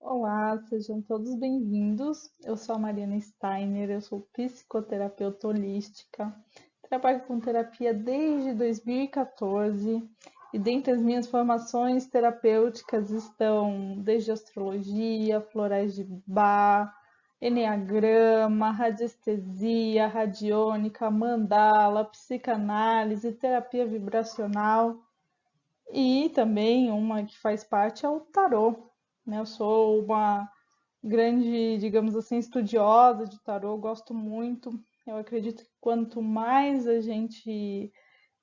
Olá, sejam todos bem-vindos. Eu sou a Mariana Steiner, eu sou psicoterapeuta holística, trabalho com terapia desde 2014 e dentre as minhas formações terapêuticas estão desde astrologia, florais de Bach, enneagrama, radiestesia, radiônica, mandala, psicanálise, terapia vibracional e também uma que faz parte é o tarô, né? Eu sou uma grande, digamos assim, estudiosa de tarô, gosto muito. Eu acredito que quanto mais a gente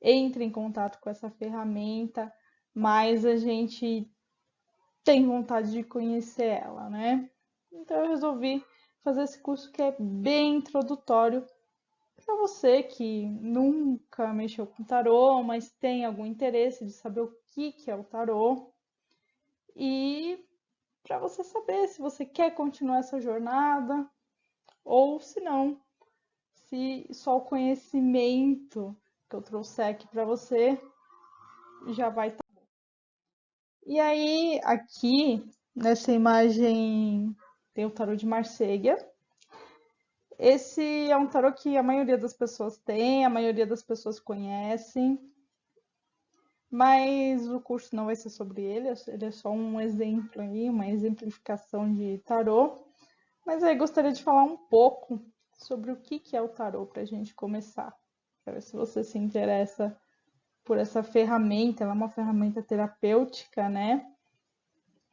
entra em contato com essa ferramenta, mais a gente tem vontade de conhecer ela, né? Então eu resolvi fazer esse curso que é bem introdutório para você que nunca mexeu com tarô, mas tem algum interesse de saber o que é o tarô e para você saber se você quer continuar essa jornada ou se não, se só o conhecimento que eu trouxer aqui para você já vai estar. E aí, aqui nessa imagem tem o tarô de Marselha. Esse é um tarô que a maioria das pessoas tem, a maioria das pessoas conhecem, mas o curso não vai ser sobre ele é só um exemplo aí, uma exemplificação de tarô. Mas aí gostaria de falar um pouco sobre o que é o tarô para a gente começar. Para ver se você se interessa por essa ferramenta. Ela é uma ferramenta terapêutica, né?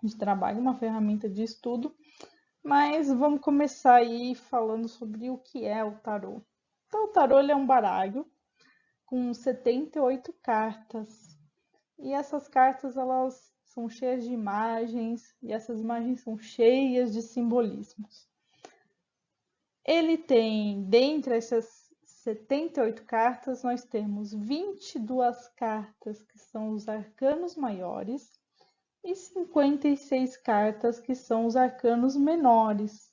De trabalho, uma ferramenta de estudo. Mas vamos começar aí falando sobre o que é o tarô. Então, o tarô ele é um baralho com 78 cartas. E essas cartas elas são cheias de imagens e essas imagens são cheias de simbolismos. Ele tem, dentre essas 78 cartas, nós temos 22 cartas que são os arcanos maiores e 56 cartas que são os arcanos menores.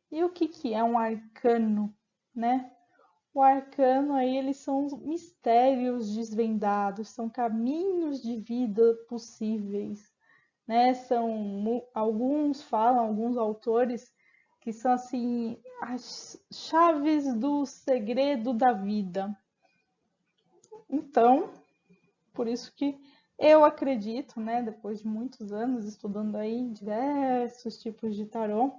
E o que é um arcano, né? O arcano aí, eles são mistérios desvendados, são caminhos de vida possíveis, né? São alguns falam, alguns autores que são assim as chaves do segredo da vida. Então, por isso que eu acredito, né, depois de muitos anos estudando aí diversos tipos de tarô,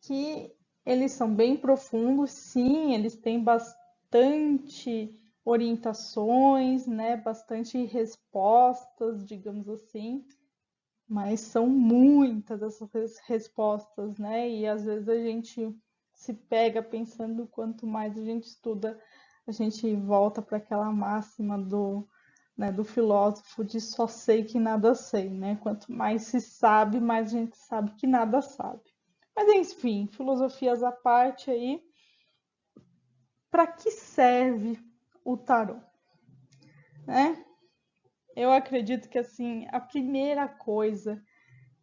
que eles são bem profundos, sim, eles têm bastante orientações, né, bastante respostas, digamos assim, mas são muitas essas respostas, né? E às vezes a gente se pega pensando quanto mais a gente estuda, a gente volta para aquela máxima do filósofo de só sei que nada sei, né? Quanto mais se sabe, mais a gente sabe que nada sabe. Mas enfim, filosofias à parte aí, para que serve o tarô, né? Eu acredito que assim, a primeira coisa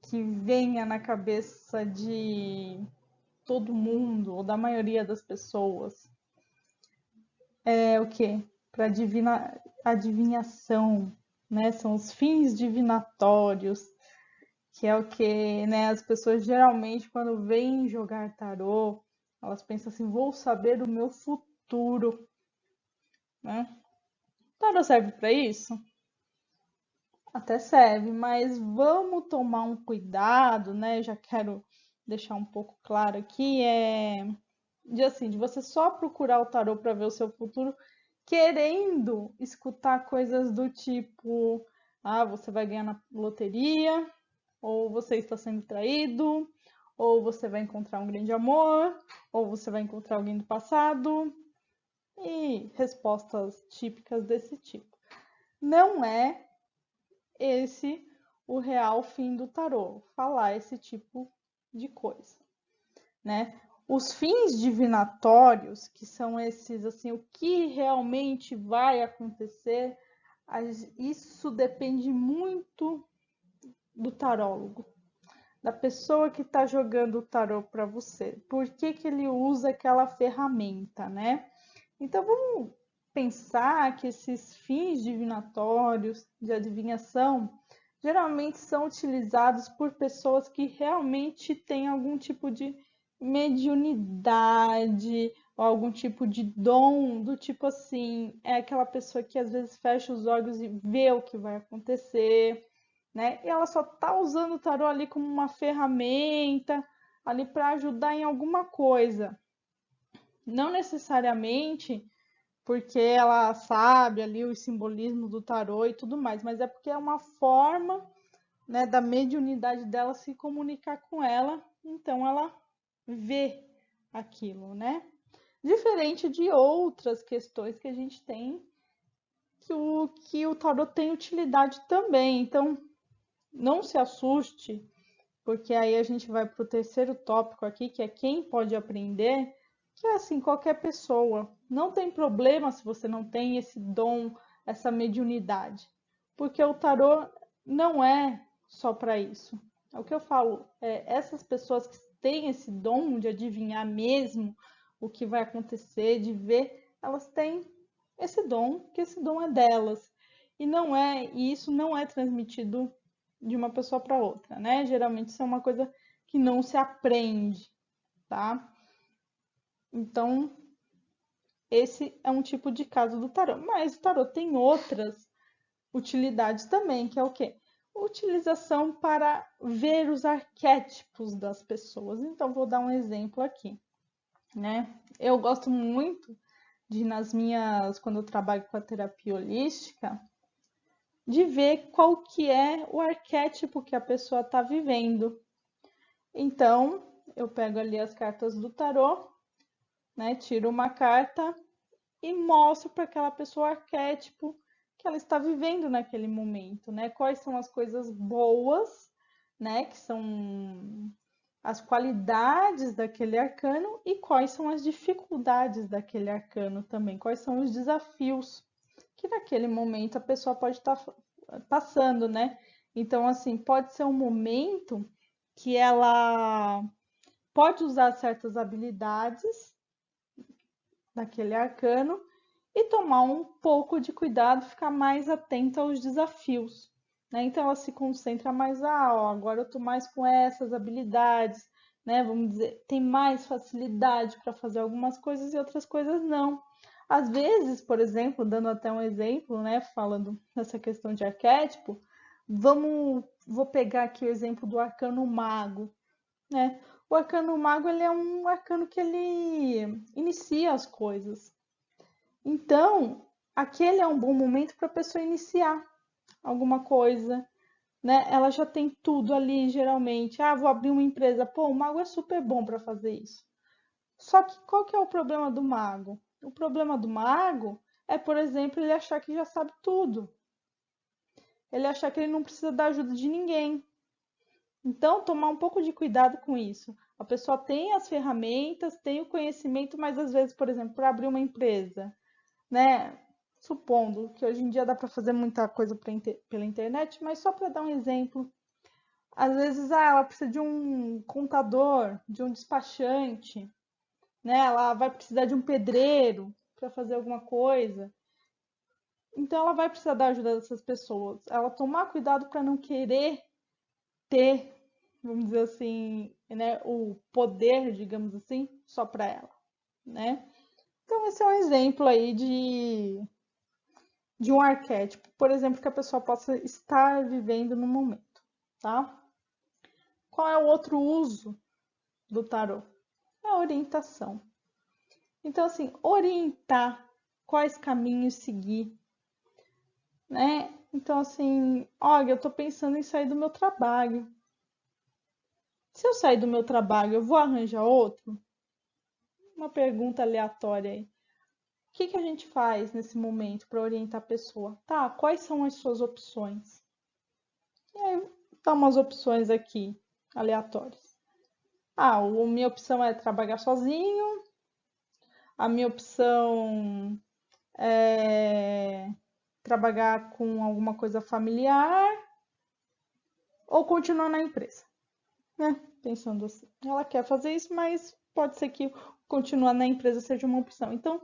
que venha na cabeça de todo mundo, ou da maioria das pessoas, é o quê? Para adivinhação, né? São os fins divinatórios, que é o que, né? As pessoas geralmente, quando vêm jogar tarô, elas pensam assim: vou saber o meu futuro, né? Tarô serve para isso? Até serve, mas vamos tomar um cuidado, né? Já quero deixar um pouco claro aqui, de você só procurar o tarô para ver o seu futuro, querendo escutar coisas do tipo, ah, você vai ganhar na loteria, ou você está sendo traído, ou você vai encontrar um grande amor, ou você vai encontrar alguém do passado, e respostas típicas desse tipo. Não é esse o real fim do tarô, falar esse tipo de coisa, né? Os fins divinatórios, que são esses, assim, o que realmente vai acontecer, isso depende muito do tarólogo, da pessoa que está jogando o tarô para você. Por que que ele usa aquela ferramenta, né? Então vamos pensar que esses fins divinatórios de adivinhação geralmente são utilizados por pessoas que realmente têm algum tipo de mediunidade ou algum tipo de dom, do tipo assim, é aquela pessoa que às vezes fecha os olhos e vê o que vai acontecer, né? E ela só tá usando o tarô ali como uma ferramenta ali para ajudar em alguma coisa. Não necessariamente porque ela sabe ali o simbolismo do tarô e tudo mais, mas é porque é uma forma, né, da mediunidade dela se comunicar com ela, então ela vê aquilo, né? Diferente de outras questões que a gente tem, que o tarô tem utilidade também. Então, não se assuste, porque aí a gente vai para o terceiro tópico aqui, que é quem pode aprender, que é assim, qualquer pessoa. Não tem problema se você não tem esse dom, essa mediunidade, porque o tarô não é só para isso. É o que eu falo, essas pessoas que têm esse dom de adivinhar mesmo o que vai acontecer, de ver, elas têm esse dom, que esse dom é delas. E isso não é transmitido de uma pessoa para outra, né? Geralmente isso é uma coisa que não se aprende, tá? Então, esse é um tipo de caso do tarô. Mas o tarô tem outras utilidades também, que é o quê? Utilização para ver os arquétipos das pessoas. Então, vou dar um exemplo aqui, né? Eu gosto muito de, quando eu trabalho com a terapia holística, de ver qual que é o arquétipo que a pessoa está vivendo. Então, eu pego ali as cartas do tarô, né? Tiro uma carta e mostro para aquela pessoa o arquétipo que ela está vivendo naquele momento, né? Quais são as coisas boas, né? Que são as qualidades daquele arcano e quais são as dificuldades daquele arcano também, quais são os desafios que naquele momento a pessoa pode estar passando, né? Então, assim, pode ser um momento que ela pode usar certas habilidades daquele arcano e tomar um pouco de cuidado, ficar mais atenta aos desafios, né? Então ela se concentra mais, agora eu tô mais com essas habilidades, né? Vamos dizer, tem mais facilidade para fazer algumas coisas e outras coisas não. Às vezes, por exemplo, dando até um exemplo, né, falando nessa questão de arquétipo, vou pegar aqui o exemplo do arcano mago, né? O arcano mago, ele é um arcano que ele inicia as coisas. Então, aquele é um bom momento para a pessoa iniciar alguma coisa, né? Ela já tem tudo ali, geralmente. Vou abrir uma empresa. Pô, o mago é super bom para fazer isso. Só que qual que é o problema do mago? O problema do mago é, por exemplo, ele achar que já sabe tudo. Ele achar que ele não precisa da ajuda de ninguém. Então, tomar um pouco de cuidado com isso. A pessoa tem as ferramentas, tem o conhecimento, mas às vezes, por exemplo, para abrir uma empresa, né? Supondo que hoje em dia dá para fazer muita coisa pela internet, mas só para dar um exemplo, às vezes ela precisa de um contador, de um despachante, né? Ela vai precisar de um pedreiro para fazer alguma coisa. Então ela vai precisar da ajuda dessas pessoas. Ela tomar cuidado para não querer ter, vamos dizer assim, né, o poder, digamos assim, só para ela, né? Então esse é um exemplo aí de um arquétipo, por exemplo, que a pessoa possa estar vivendo no momento, tá? Qual é o outro uso do tarô? É a orientação. Então, assim, orientar quais caminhos seguir, né? Então, assim, olha, eu tô pensando em sair do meu trabalho. Se eu sair do meu trabalho, eu vou arranjar outro? Uma pergunta aleatória aí. O que que a gente faz nesse momento para orientar a pessoa? Tá, quais são as suas opções? E aí, dá umas opções aqui, aleatórias. A minha opção é trabalhar sozinho, a minha opção é trabalhar com alguma coisa familiar ou continuar na empresa, né? Pensando assim. Ela quer fazer isso, mas pode ser que continuar na empresa seja uma opção. Então,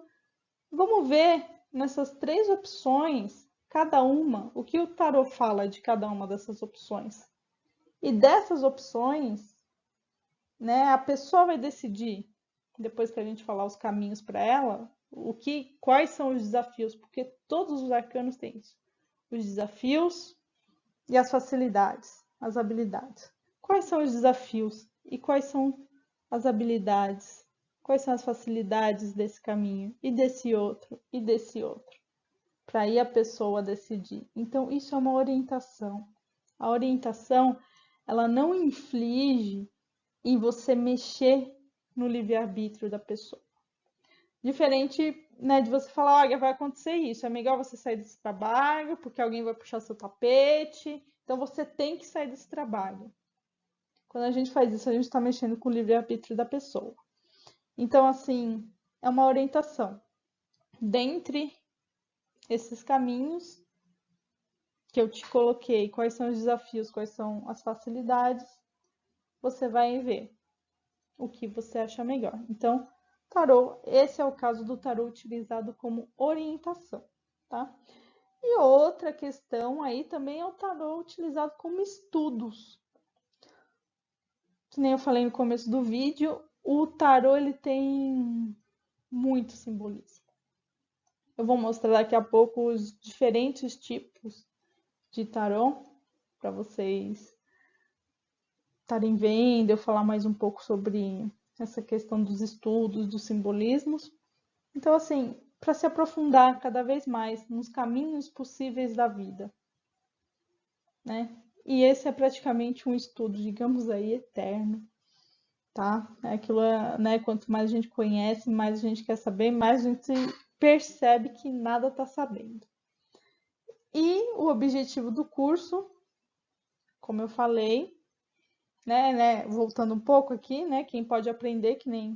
vamos ver nessas três opções cada uma, o que o tarô fala de cada uma dessas opções. E dessas opções, né, a pessoa vai decidir, depois que a gente falar os caminhos para ela, quais são os desafios, porque todos os arcanos têm isso. Os desafios e as facilidades, as habilidades. Quais são os desafios e quais são as habilidades? Quais são as facilidades desse caminho e desse outro e desse outro? Para aí a pessoa decidir. Então, isso é uma orientação. A orientação, ela não inflige em você mexer no livre-arbítrio da pessoa. Diferente, né, de você falar, olha, vai acontecer isso, é melhor você sair desse trabalho, porque alguém vai puxar seu tapete, então você tem que sair desse trabalho. Quando a gente faz isso, a gente está mexendo com o livre-arbítrio da pessoa. Então, assim, é uma orientação. Dentre esses caminhos que eu te coloquei, quais são os desafios, quais são as facilidades, você vai ver o que você acha melhor. Então, tarô, esse é o caso do tarô utilizado como orientação, tá? E outra questão aí também é o tarô utilizado como estudos. Que nem eu falei no começo do vídeo, o tarô ele tem muito simbolismo. Eu vou mostrar daqui a pouco os diferentes tipos de tarô para vocês estarem vendo, eu falar mais um pouco sobre essa questão dos estudos, dos simbolismos. Então, assim, para se aprofundar cada vez mais nos caminhos possíveis da vida, né? E esse é praticamente um estudo, digamos aí, eterno, tá? É aquilo, né? Quanto mais a gente conhece, mais a gente quer saber, mais a gente percebe que nada está sabendo. E o objetivo do curso, como eu falei, né, voltando um pouco aqui, né, quem pode aprender, que nem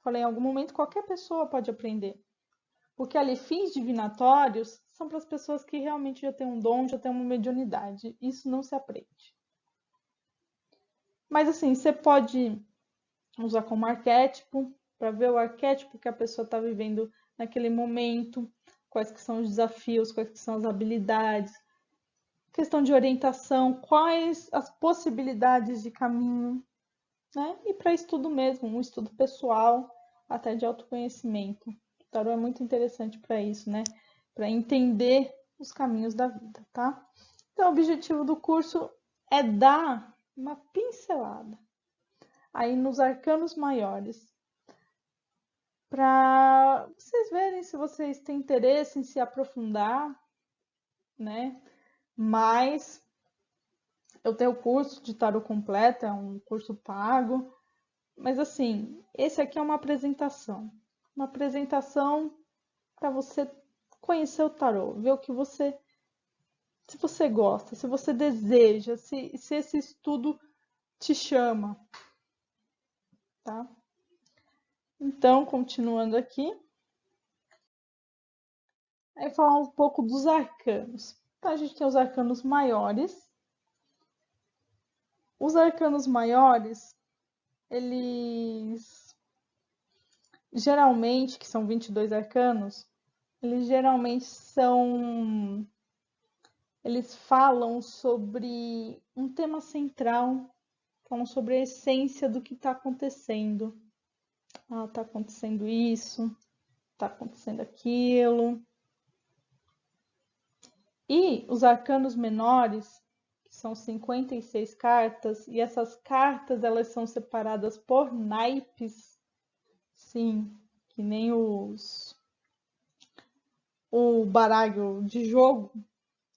falei em algum momento, qualquer pessoa pode aprender. Porque ali, fins divinatórios são para as pessoas que realmente já têm um dom, já têm uma mediunidade. Isso não se aprende. Mas assim, você pode usar como arquétipo, para ver o arquétipo que a pessoa está vivendo naquele momento, quais que são os desafios, quais que são as habilidades, questão de orientação, quais as possibilidades de caminho, né? E para estudo mesmo, um estudo pessoal, até de autoconhecimento. O tarô é muito interessante para isso, né? Para entender os caminhos da vida, tá? Então, o objetivo do curso é dar uma pincelada aí nos arcanos maiores, para vocês verem se vocês têm interesse em se aprofundar, né? Mas eu tenho o curso de tarô completo, é um curso pago, mas assim, esse aqui é uma apresentação para você conhecer o tarô, ver o que você, se você gosta, se você deseja, se esse estudo te chama, tá? Então, continuando aqui, aí falar um pouco dos arcanos. Então, a gente tem os arcanos maiores. Os arcanos maiores, eles geralmente, que são 22 arcanos, eles geralmente são. Eles falam sobre um tema central, falam sobre a essência do que está acontecendo. Ah, está acontecendo isso, está acontecendo aquilo. E os arcanos menores, que são 56 cartas, e essas cartas elas são separadas por naipes, sim, que nem o baralho de jogo,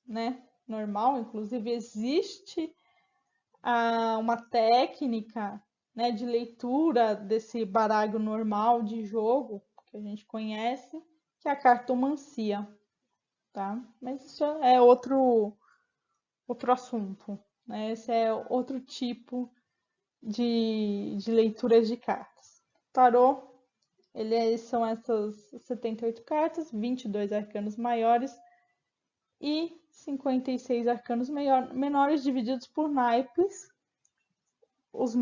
né? Normal, inclusive existe uma técnica, né, de leitura desse baralho normal de jogo que a gente conhece, que é a cartomancia, tá? Mas isso é outro assunto, né? Esse é outro tipo de leituras de cartas. Tarô, são essas 78 cartas, 22 arcanos maiores e 56 arcanos menores divididos por naipes. Os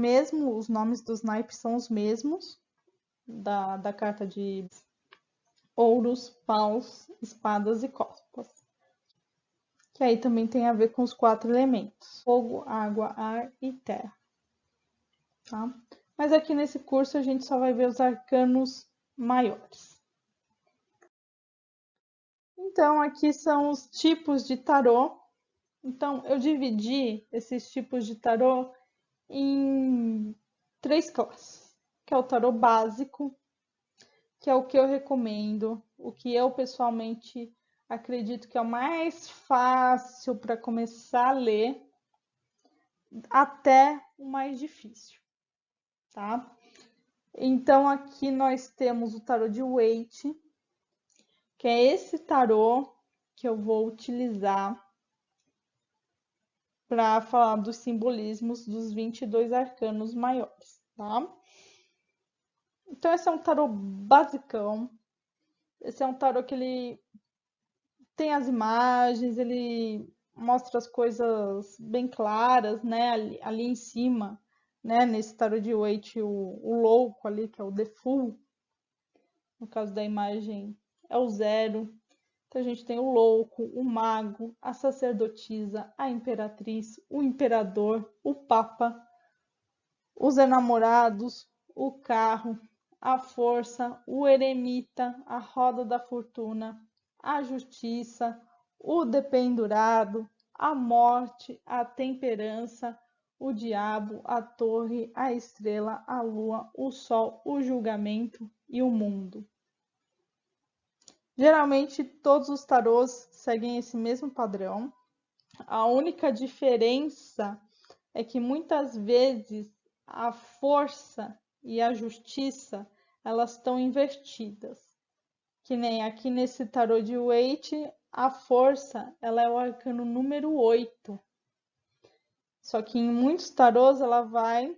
nomes dos naipes são os mesmos da carta de ouros, paus, espadas e copas. que aí também tem a ver com os 4 elementos: fogo, água, ar e terra, tá? Mas aqui nesse curso a gente só vai ver os arcanos maiores. Então, aqui são os tipos de tarô. Então, eu dividi esses tipos de tarô em 3 classes, que é o tarô básico, que é o que eu recomendo, o que eu pessoalmente acredito que é o mais fácil para começar a ler, até o mais difícil, tá? Então aqui nós temos o tarô de Waite, que é esse tarô que eu vou utilizar para falar dos simbolismos dos 22 arcanos maiores, tá? Então esse é um tarô basicão. Esse é um tarô que ele tem as imagens, ele mostra as coisas bem claras, né? Ali em cima, né? Nesse tarô de Waite, o louco ali, que é o The Fool, no caso da imagem, é o 0. Então a gente tem o louco, o mago, a sacerdotisa, a imperatriz, o imperador, o papa, os enamorados, o carro, a força, o eremita, a roda da fortuna, a justiça, o dependurado, a morte, a temperança, o diabo, a torre, a estrela, a lua, o sol, o julgamento e o mundo. Geralmente todos os tarôs seguem esse mesmo padrão. A única diferença é que muitas vezes a força e a justiça elas estão invertidas. Que nem aqui nesse tarô de Waite, a força ela é o arcano número 8. Só que em muitos tarôs ela vai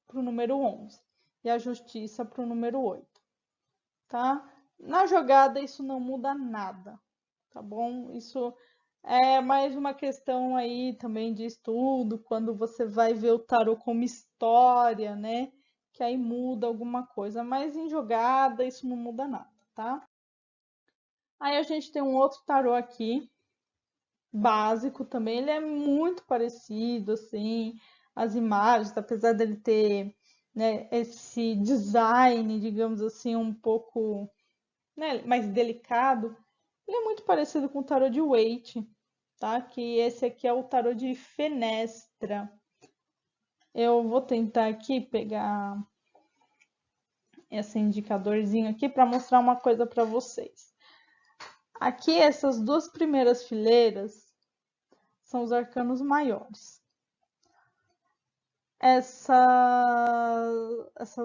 para o número 11 e a justiça para o número 8, tá? Na jogada isso não muda nada, tá bom? Isso é mais uma questão aí também de estudo, quando você vai ver o tarô como história, né? Que aí muda alguma coisa, mas em jogada isso não muda nada, tá? Aí a gente tem um outro tarô aqui, básico também, ele é muito parecido, assim, as imagens, apesar dele ter, né, esse design, digamos assim, um pouco, né, mais delicado, ele é muito parecido com o tarô de Waite, tá? Que esse aqui é o tarô de Fenestra. Eu vou tentar aqui pegar esse indicadorzinho aqui para mostrar uma coisa para vocês. Aqui, essas duas primeiras fileiras são os arcanos maiores. Essas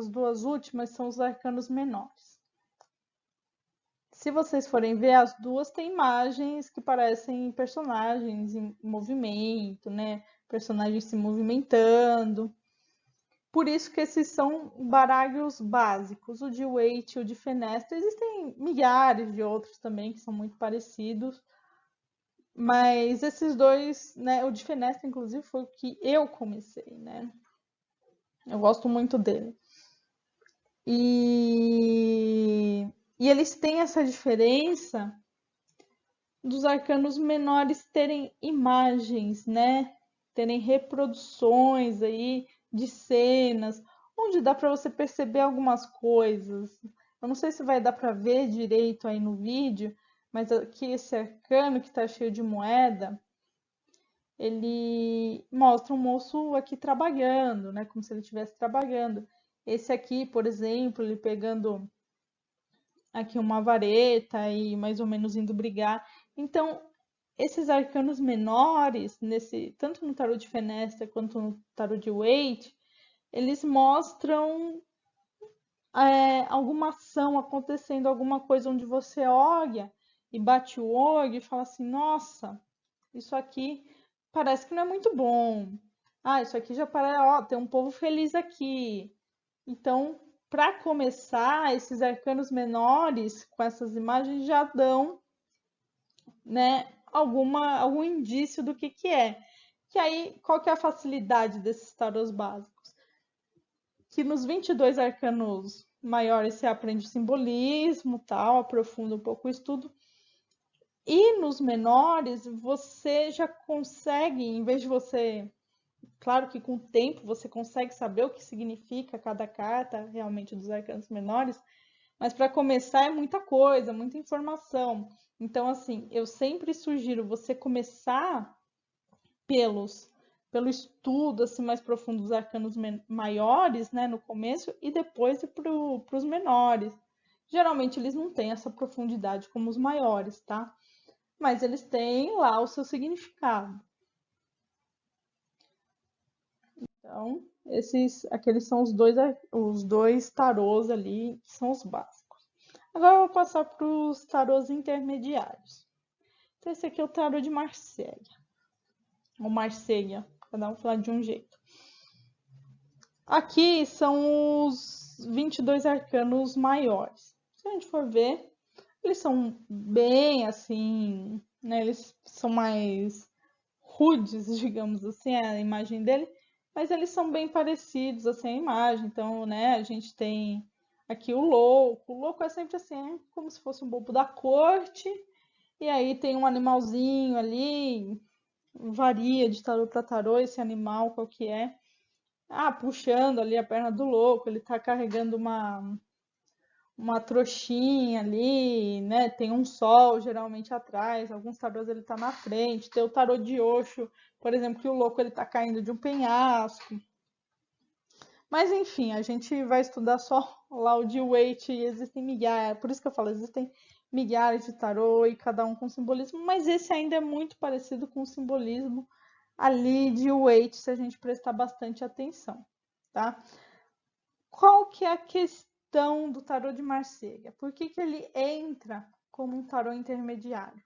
duas últimas são os arcanos menores. Se vocês forem ver, as duas têm imagens que parecem personagens em movimento, né? Personagens se movimentando. Por isso que esses são baralhos básicos. O de Waite e o de Fenestra. Existem milhares de outros também que são muito parecidos. Mas esses dois, né? O de Fenestra, inclusive, foi o que eu comecei, né? Eu gosto muito dele. E eles têm essa diferença dos arcanos menores terem imagens, né? Terem reproduções aí de cenas, onde dá para você perceber algumas coisas. Eu não sei se vai dar para ver direito aí no vídeo, mas aqui esse arcano que está cheio de moeda, ele mostra um moço aqui trabalhando, né? Como se ele estivesse trabalhando. Esse aqui, por exemplo, ele pegando aqui uma vareta e mais ou menos indo brigar. Então, esses arcanos menores, tanto no tarot de Fenestra quanto no tarot de Waite, eles mostram alguma ação acontecendo, alguma coisa onde você olha e bate o olho e fala assim, nossa, isso aqui parece que não é muito bom. Ah, isso aqui já parece, ó, tem um povo feliz aqui. Então, para começar, esses arcanos menores com essas imagens já dão, né, algum indício do que é. Que aí, qual que é a facilidade desses tarôs básicos? Que nos 22 arcanos maiores você aprende simbolismo, tal, aprofunda um pouco o estudo. E nos menores, você já consegue, em vez de você, claro que com o tempo você consegue saber o que significa cada carta realmente dos arcanos menores, mas para começar é muita coisa, muita informação. Então, assim, eu sempre sugiro você começar pelo estudo assim mais profundo dos arcanos maiores, né, no começo, e depois ir para os menores. Geralmente eles não têm essa profundidade como os maiores, tá? Mas eles têm lá o seu significado. Então, aqueles são os dois tarôs ali, que são os básicos. Agora eu vou passar para os tarôs intermediários. Então, esse aqui é o tarô de Marselha, ou Marselha, cada um fala de um jeito. Aqui são os 22 arcanos maiores. Se a gente for ver, eles são bem assim, né? Eles são mais rudes, digamos assim, a imagem dele, mas eles são bem parecidos assim a imagem. Então, né, a gente tem aqui o louco. O louco é sempre assim, é como se fosse um bobo da corte. E aí tem um animalzinho ali, varia de tarô para tarô esse animal qual que é. Ah, puxando ali a perna do louco, ele tá carregando uma trouxinha ali, né? Tem um sol geralmente atrás, alguns tarôs ele tá na frente. Tem o tarô de Osho, por exemplo, que o louco ele tá caindo de um penhasco. Mas enfim, a gente vai estudar só lá o de Waite e existem milhares, por isso que eu falo, existem milhares de tarô e cada um com simbolismo, mas esse ainda é muito parecido com o simbolismo ali de Waite, se a gente prestar bastante atenção, tá? Qual que é a questão do tarô de Marselha? Por que que ele entra como um tarô intermediário?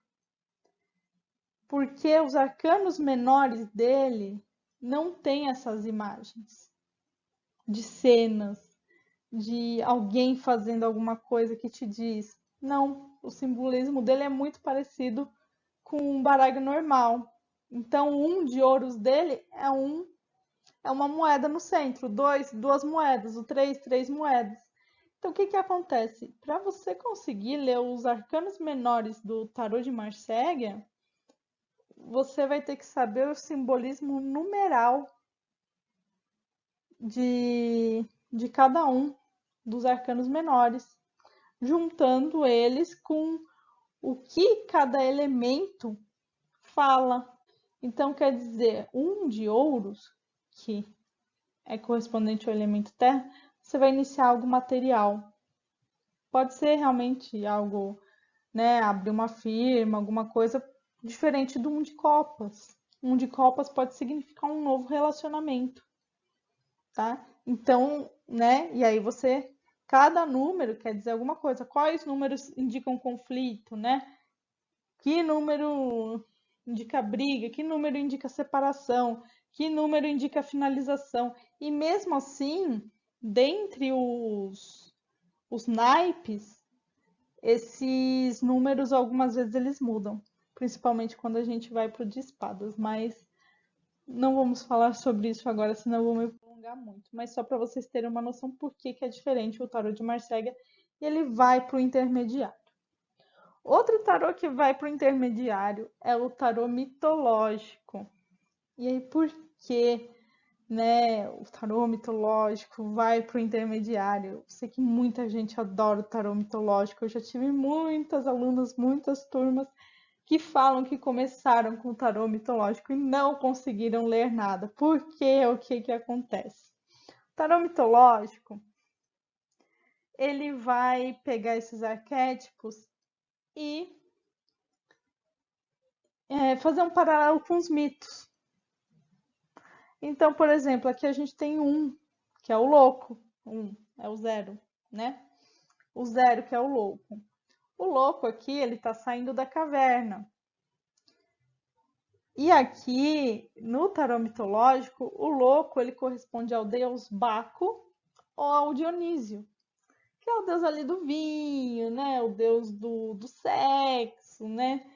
Porque os arcanos menores dele não têm essas imagens de cenas, de alguém fazendo alguma coisa que te diz. Não, o simbolismo dele é muito parecido com um baralho normal. Então, um de ouros dele é uma moeda no centro, duas moedas, o três moedas. Então, o que que acontece? Para você conseguir ler os arcanos menores do tarô de Marselha, você vai ter que saber o simbolismo numeral de cada um dos arcanos menores, juntando eles com o que cada elemento fala. Então, quer dizer, um de ouros, que é correspondente ao elemento terra, você vai iniciar algo material. Pode ser realmente algo, né, abrir uma firma, alguma coisa diferente do um de copas. Um de copas pode significar um novo relacionamento, tá? Então, né, e aí cada número quer dizer alguma coisa. Quais números indicam conflito, né? Que número indica briga? Que número indica separação? Que número indica finalização? E mesmo assim, dentre os naipes, esses números algumas vezes eles mudam, principalmente quando a gente vai para o de espadas, mas não vamos falar sobre isso agora, senão eu vou me prolongar muito. Mas só para vocês terem uma noção por que é diferente o tarô de Marselha e ele vai para o intermediário. Outro tarô que vai para o intermediário é o tarô mitológico. E aí, por que, né, o tarô mitológico vai para o intermediário? Eu sei que muita gente adora o tarô mitológico. Eu já tive muitas alunas, muitas turmas que falam que começaram com o tarô mitológico e não conseguiram ler nada. Por quê? O que que acontece? O tarô mitológico, ele vai pegar esses arquétipos e fazer um paralelo com os mitos. Então, por exemplo, aqui a gente tem um, que é o louco. Um é o zero, né? O zero, que é o louco. O louco aqui, ele está saindo da caverna. E aqui, no tarô mitológico, o louco, ele corresponde ao deus Baco ou ao Dionísio, que é o deus ali do vinho, né? O deus do sexo, né?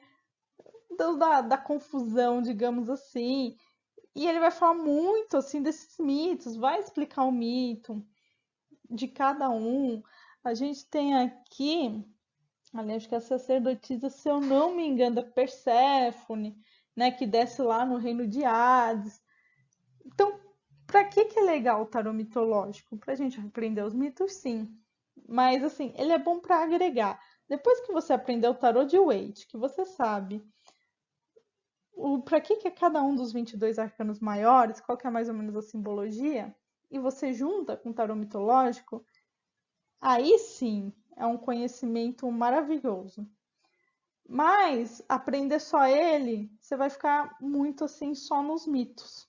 O deus da confusão, digamos assim. E ele vai falar muito assim desses mitos, vai explicar o mito de cada um. A gente tem aqui Ali acho que a sacerdotisa, se eu não me engano, é Perséfone, né, que desce lá no reino de Hades. Então, para que é legal o tarô mitológico? Para a gente aprender os mitos, sim. Mas, assim, ele é bom para agregar. Depois que você aprender o tarô de Waite, que você sabe para que é cada um dos 22 arcanos maiores, qual que é mais ou menos a simbologia, e você junta com o tarô mitológico, aí sim é um conhecimento maravilhoso. Mas aprender só ele, você vai ficar muito assim só nos mitos,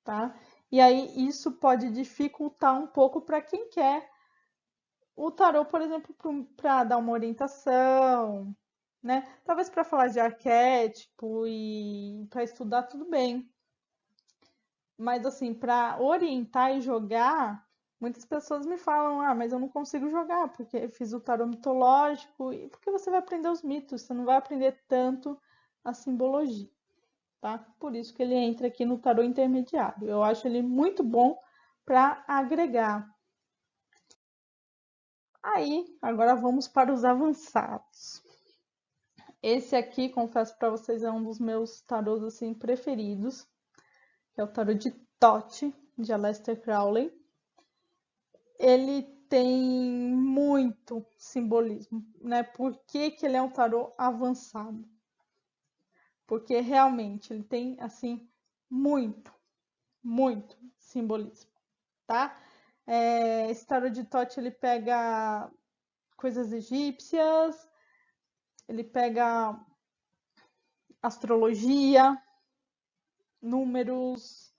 tá? E aí isso pode dificultar um pouco para quem quer o tarô, por exemplo, para dar uma orientação, né? Talvez para falar de arquétipo e para estudar tudo bem. Mas assim, para orientar e jogar, muitas pessoas me falam: "Ah, mas eu não consigo jogar porque eu fiz o tarô mitológico". E porque você vai aprender os mitos, você não vai aprender tanto a simbologia, tá? Por isso que ele entra aqui no tarô intermediário. Eu acho ele muito bom para agregar. Aí, agora vamos para os avançados. Esse aqui, confesso para vocês, é um dos meus tarôs assim preferidos, que é o tarô de Thoth, de Aleister Crowley. Ele tem muito simbolismo, né? Por que ele é um tarô avançado? Porque realmente ele tem, assim, muito, muito simbolismo, tá? Esse tarô de Thoth, ele pega coisas egípcias, ele pega astrologia, números,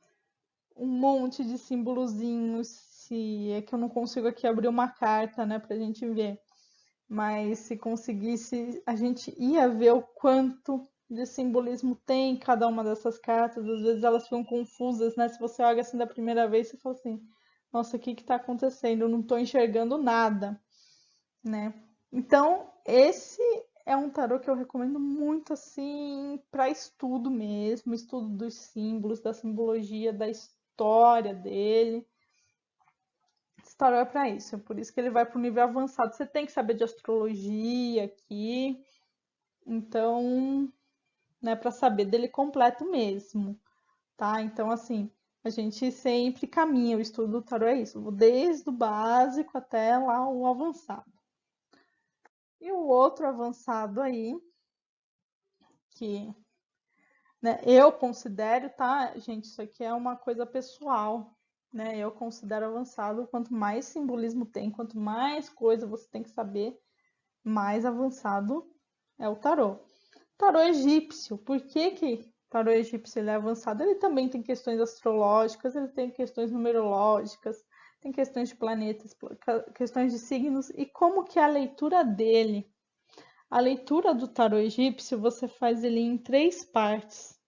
um monte de símbolozinhos. Se é que eu não consigo aqui abrir uma carta, né, pra gente ver. Mas se conseguisse, a gente ia ver o quanto de simbolismo tem em cada uma dessas cartas. Às vezes elas ficam confusas, né? Se você olha assim da primeira vez, você fala assim: nossa, o que está acontecendo? Eu não estou enxergando nada, né? Então, esse é um tarô que eu recomendo muito assim para estudo mesmo, estudo dos símbolos, da simbologia, da história dele. Esse tarô é para isso, é por isso que ele vai para o nível avançado. Você tem que saber de astrologia aqui, então, né, para saber dele completo mesmo, tá? Então, assim, a gente sempre caminha, o estudo do tarô é isso, desde o básico até lá o avançado. E o outro avançado aí, que, né, eu considero, tá, gente, isso aqui é uma coisa pessoal, né? Eu considero avançado, quanto mais simbolismo tem, quanto mais coisa você tem que saber, mais avançado é o tarô. Tarô egípcio, por que tarô egípcio ele é avançado? Ele também tem questões astrológicas, ele tem questões numerológicas, tem questões de planetas, questões de signos e como que é a leitura dele. A leitura do tarô egípcio você faz ele em 3 partes.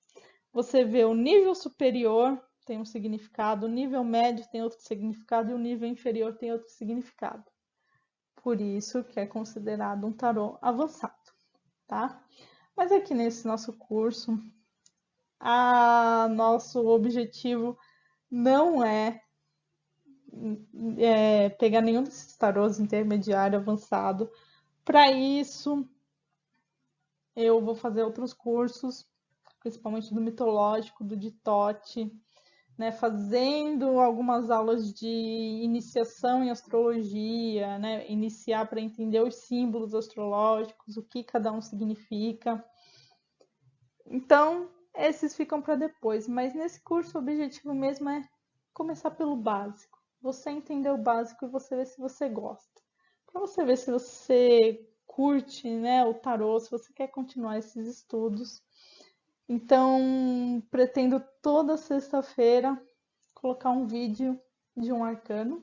Você vê o nível superior tem um significado, o nível médio tem outro significado e o nível inferior tem outro significado. Por isso que é considerado um tarô avançado, tá? Mas aqui nesse nosso curso, nosso objetivo não é pegar nenhum desses tarôs intermediário, avançado. Para isso, eu vou fazer outros cursos, principalmente do mitológico, do de Thoth, né, fazendo algumas aulas de iniciação em astrologia, né, iniciar para entender os símbolos astrológicos, o que cada um significa. Então, esses ficam para depois, mas nesse curso o objetivo mesmo é começar pelo básico. Você entender o básico e você ver se você gosta. Para você ver se você curte, né, o tarô, se você quer continuar esses estudos. Então, pretendo toda sexta-feira colocar um vídeo de um arcano,